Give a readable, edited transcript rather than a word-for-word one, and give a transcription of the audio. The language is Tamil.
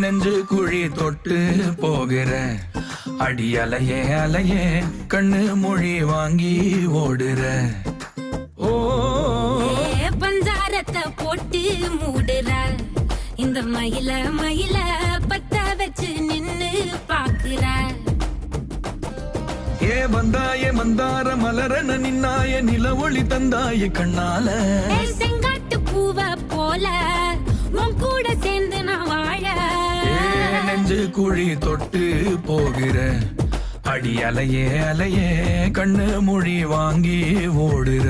நெஞ்சு குழி தொட்டு போகிற அடி அலையே அலையே கண்ணு மொழி வாங்கி ஓடுற. ஓ பஞ்சாரத்தை போட்டு மூடுற இந்த மயில மயில பத்த வச்சு நின்னு பாக்குற. ஏ வந்தாய மந்தார மலரன நின்னாய நில ஒளி தந்தாய கண்ணால. செங்காட்டு பூவ போல உன் கூட சேர்ந்து நான் வாழ. நெஞ்சு குழி தொட்டு போகிற அடி அலையே அலையே கண்ணு மொழி வாங்கி ஓடுற.